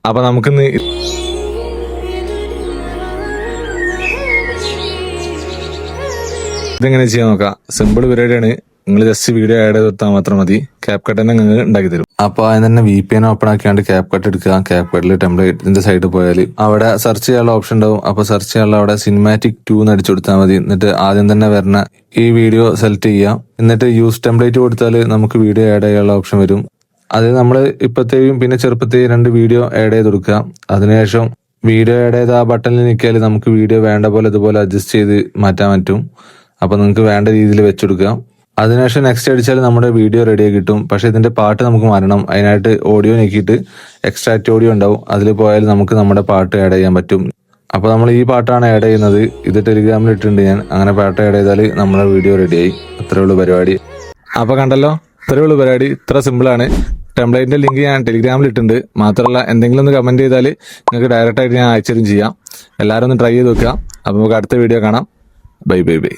അപ്പൊ നമുക്കിന്ന് ഇതെങ്ങനെ ചെയ്യാൻ നോക്കാം. സിമ്പിൾ പരിപാടിയാണ്. നിങ്ങൾ ജസ്റ്റ് വീഡിയോ ആഡ് ചെയ്താൽ മാത്രം മതി. ക്യാപ് കട്ട് തന്നെ നിങ്ങൾ ഉണ്ടാക്കി തരും. അപ്പൊ അതിന് തന്നെ VPN ഓപ്പൺ ആക്കിയാണ്ട് ക്യാപ് കട്ട് എടുക്കുക. ക്യാപ് കട്ടിൽ ടെംപ്ലേറ്റിന്റെ സൈഡിൽ പോയാൽ അവിടെ സെർച്ച് ചെയ്യാനുള്ള ഓപ്ഷൻ ഉണ്ടാവും. അപ്പൊ സെർച്ച് ചെയ്യാനുള്ള അവിടെ സിനിമാറ്റിക് 2 എന്ന് അടിച്ചു കൊടുത്താൽ മതി. എന്നിട്ട് ആദ്യം തന്നെ വരുന്ന ഈ വീഡിയോ സെലക്ട് ചെയ്യാം. എന്നിട്ട് യൂസ് ടെംപ്ലേറ്റ് കൊടുത്താൽ നമുക്ക് വീഡിയോ ആഡ് ചെയ്യാനുള്ള ഓപ്ഷൻ വരും. അത് നമ്മൾ ഇപ്പത്തെയും പിന്നെ ചെറുപ്പത്തെയും 2 വീഡിയോ ആഡ് ചെയ്ത് കൊടുക്കുക. അതിനുശേഷം വീഡിയോ ആഡ് ചെയ്ത ആ ബട്ടണിൽ നിൽക്കിയാൽ നമുക്ക് വീഡിയോ വേണ്ട പോലെ ഇതുപോലെ അഡ്ജസ്റ്റ് ചെയ്ത് മാറ്റാൻ പറ്റും. അപ്പൊ നിങ്ങൾക്ക് വേണ്ട രീതിയിൽ വെച്ചെടുക്കാം. അതിനുശേഷം നെക്സ്റ്റ് അടിച്ചാൽ നമ്മുടെ വീഡിയോ റെഡിയായി കിട്ടും. പക്ഷെ ഇതിന്റെ പാട്ട് നമുക്ക് മാറണം. അതിനായിട്ട് ഓഡിയോ നീക്കിയിട്ട് എക്സ്ട്രാക്ട് ഓഡിയോ ഉണ്ടാവും. അതിൽ പോയാൽ നമുക്ക് നമ്മുടെ പാട്ട് ആഡ് ചെയ്യാൻ പറ്റും. അപ്പൊ നമ്മൾ ഈ പാട്ടാണ് ആഡ് ചെയ്യുന്നത്. ഇത് ടെലിഗ്രാമിൽ ഇട്ടിട്ടുണ്ട് ഞാൻ. അങ്ങനെ പാട്ട് ആഡ് ചെയ്താൽ നമ്മുടെ വീഡിയോ റെഡിയായി. അത്രേ ഉള്ളൂ പരിപാടി. അപ്പൊ കണ്ടല്ലോ, ഇത്രേ ഉള്ളൂ പരിപാടി. ഇത്ര സിമ്പിളാണ്. ടെംപ്ലേറ്റിന്റെ ലിങ്ക് ഞാൻ ടെലിഗ്രാമിൽ ഇട്ടിട്ടുണ്ട്. മാത്രമല്ല, എന്തെങ്കിലും ഒന്ന് കമന്റ് ചെയ്താൽ നിങ്ങൾക്ക് ഡയറക്റ്റ് ആയിട്ട് ഞാൻ അയച്ചു തരും ചെയ്യാം. എല്ലാവരും ഒന്ന് ട്രൈ ചെയ്ത് നോക്കുക. അപ്പൊ നമുക്ക് അടുത്ത വീഡിയോ കാണാം. Bye bye bye.